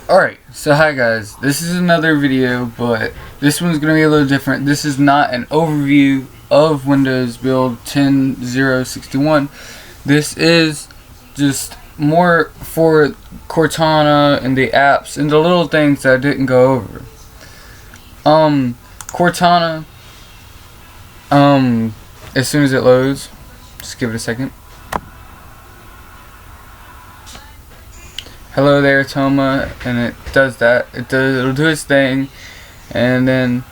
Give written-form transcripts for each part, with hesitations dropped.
Alright, so hi guys, this is another video, but this one's going to be a little different. This is not an overview of Windows build 10.0.61. This is just more for Cortana and the apps and the little things that I didn't go over. Cortana, as soon as it loads, just give it a second. Hello there, Toma, and it does that. It'll do its thing, and then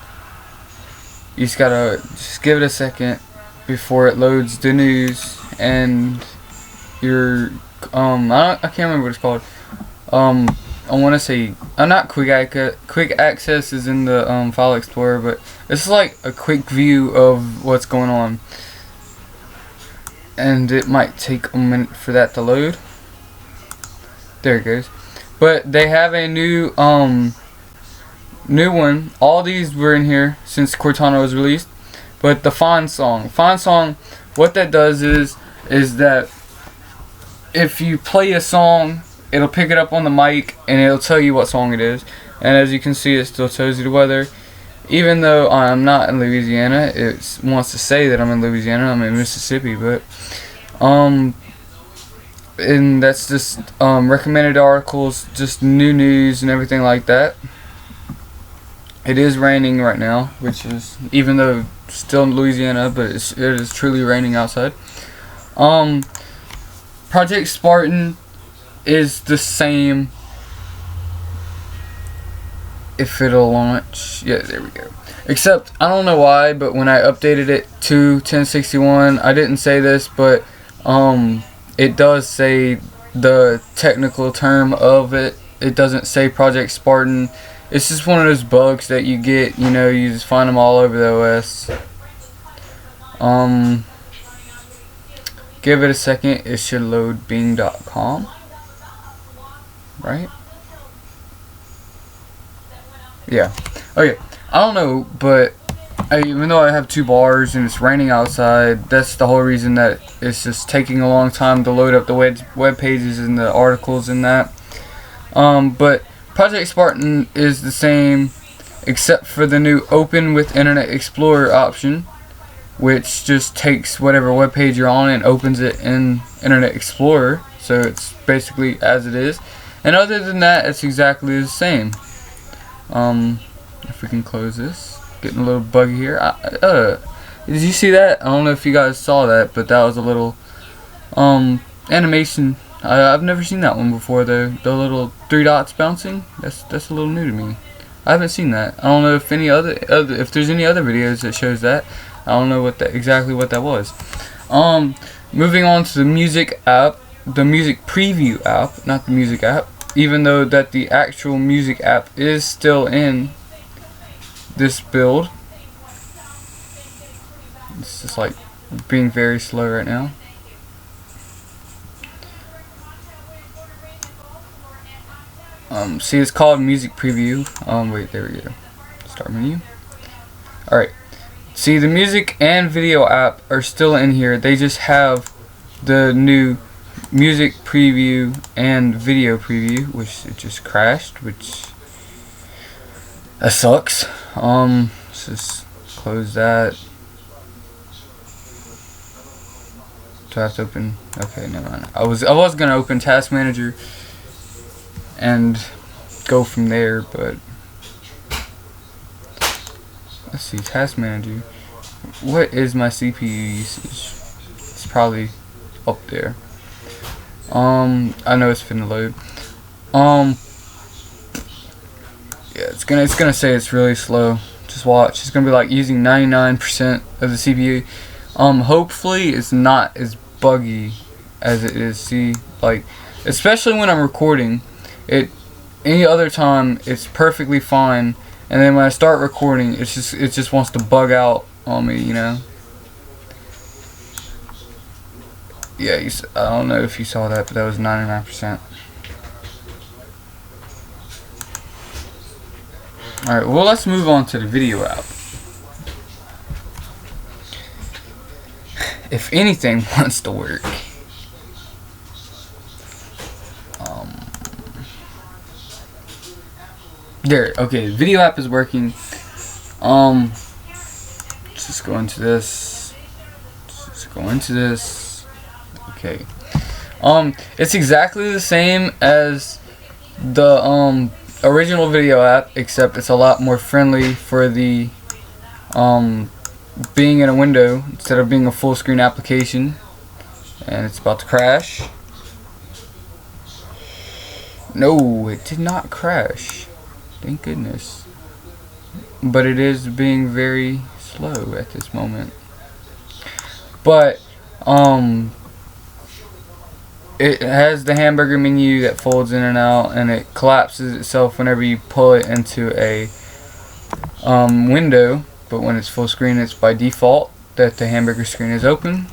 you just gotta give it a second before it loads the news and your I can't remember what it's called. I want to say not quick access is in the file explorer, but it's like a quick view of what's going on, and it might take a minute for that to load. There it goes. But they have a new one. All these were in here since Cortana was released. But the Find Song, what that does is that if you play a song, it'll pick it up on the mic and it'll tell you what song it is. And as you can see, it still tells you the weather. Even though I'm not in Louisiana, it wants to say that I'm in Louisiana. I'm in Mississippi, but and that's just recommended articles, just new news and everything like that. It is raining right now, which is, even though still in Louisiana, but it is truly raining outside. Project Spartan is the same. If it'll launch, yeah, there we go. Except I don't know why, but when I updated it to 10.61, I didn't say this, but it does say the technical term of it. It doesn't say Project Spartan. It's just one of those bugs that you get, you know, you just find them all over the OS. Give it a second. It should load bing.com. Right? Yeah. Okay. I don't know, but even though I have 2 bars and it's raining outside, that's the whole reason that it's just taking a long time to load up the web pages and the articles and that. But Project Spartan is the same, except for the new Open with Internet Explorer option, which just takes whatever web page you're on and opens it in Internet Explorer. So it's basically as it is. And other than that, it's exactly the same. If we can close this. Getting a little buggy here. Did you see that? I don't know if you guys saw that, but that was a little animation. I've never seen that one before though. The little 3 dots bouncing. That's a little new to me. I haven't seen that. I don't know if if there's any other videos that shows that. I don't know exactly what that was. Moving on to the music app, the music preview app, not the music app. Even though that the actual music app is still in this build. It's just like being very slow right now. See, it's called music preview. Wait, there we go. Start menu. Alright. See, the music and video app are still in here. They just have the new music preview and video preview, which it just crashed, which that sucks. Let's just close that. Do I have to open? Okay, never mind. I was gonna open Task Manager and go from there, but let's see, Task Manager. What is my CPU usage? It's probably up there. I know it's finna load. Yeah, it's gonna say it's really slow. Just watch. It's gonna be like using 99% of the CPU. Hopefully it's not as buggy as it is. See, like, especially when I'm recording. Any other time it's perfectly fine, and then when I start recording, it just wants to bug out on me, you know. Yeah, I don't know if you saw that, but that was 99%. Alright, well, let's move on to the video app. If anything wants to work. There. Okay, the video app is working. Let's just go into this. Okay. It's exactly the same as the original video app, except it's a lot more friendly for the being in a window instead of being a full screen application. And it's about to crash. No, it did not crash. Thank goodness. But it is being very slow at this moment. But it has the hamburger menu that folds in and out, and it collapses itself whenever you pull it into a window. But when it's full screen, it's by default that the hamburger screen is open.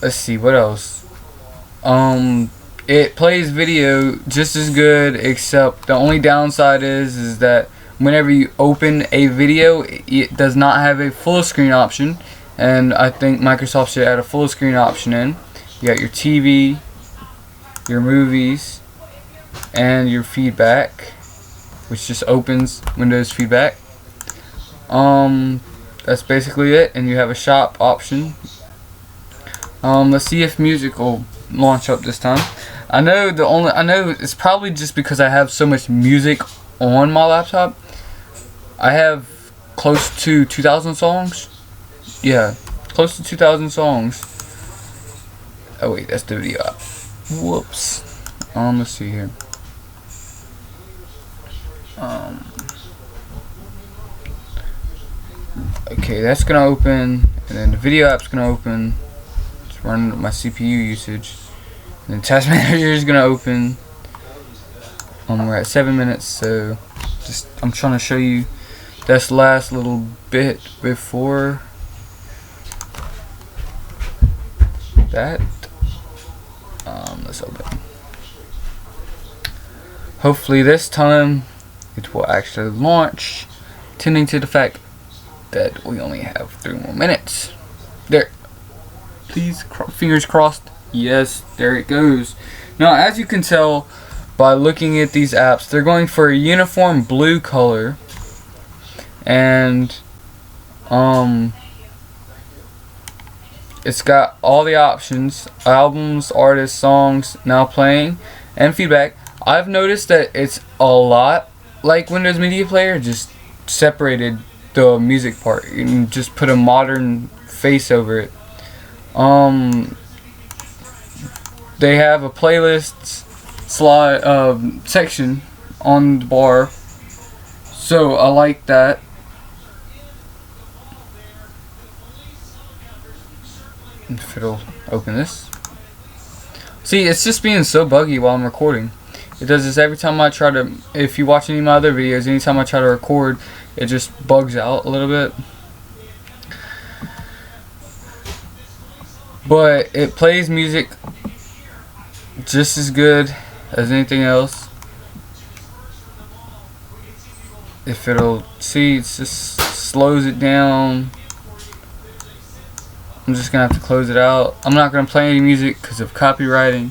Let's see, what else? It plays video just as good, except the only downside is that whenever you open a video, it does not have a full screen option, and I think Microsoft should add a full screen option in. You got your TV, your movies, and your feedback, which just opens Windows feedback. That's basically it, and you have a shop option. Let's see if music will launch up this time. I know it's probably just because I have so much music on my laptop. I have close to 2,000 songs. Yeah, close to 2,000 songs. Oh wait, that's the video app. Whoops. Let's see here. Okay, that's gonna open, and then the video app's gonna open. It's running my CPU usage. And then Task Manager is gonna open. We're at 7 minutes, so I'm trying to show you this last little bit before that. Let's open. Hopefully this time it will actually launch, tending to the fact that we only have 3 more minutes. There. Please, fingers crossed. Yes, there it goes. Now, as you can tell by looking at these apps, they're going for a uniform blue color, and it's got all the options: albums, artists, songs, now playing, and feedback. I've noticed that it's a lot like Windows Media Player, just separated the music part and just put a modern face over it. They have a playlist section on the bar, so I like that. If it'll open this. See, it's just being so buggy while I'm recording. It does this every time I try to, if you watch any of my other videos, anytime I try to record, it just bugs out a little bit. But it plays music just as good as anything else. If it'll, see, it just slows it down. I'm just gonna have to close it out. I'm not gonna play any music because of copywriting.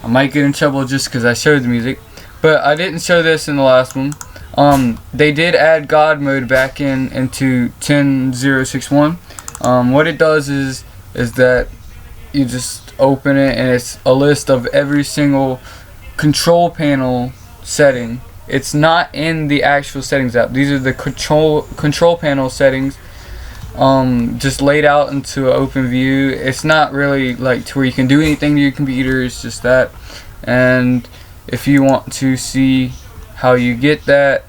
I might get in trouble just because I showed the music, but I didn't show this in the last one. They did add God mode back into 10.061. What it does is that you just open it, and it's a list of every single control panel setting. It's not in the actual settings app. These are the control panel settings, just laid out into an open view. It's not really like to where you can do anything to your computer. It's just that. And if you want to see how you get that,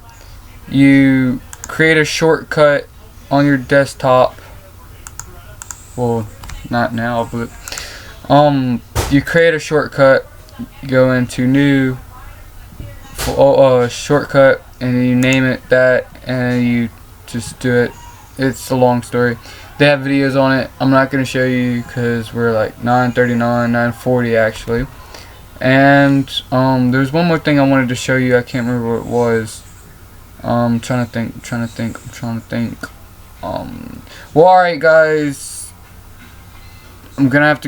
you create a shortcut on your desktop. Well, not now, but you create a shortcut, go into new shortcut, and you name it that, and you just do it. It's a long story. They have videos on it. I'm not going to show you because we're like 9:39, 9:40 actually. And there's one more thing I wanted to show you. I can't remember what it was. I'm trying to think. Well, alright guys, I'm gonna have to go.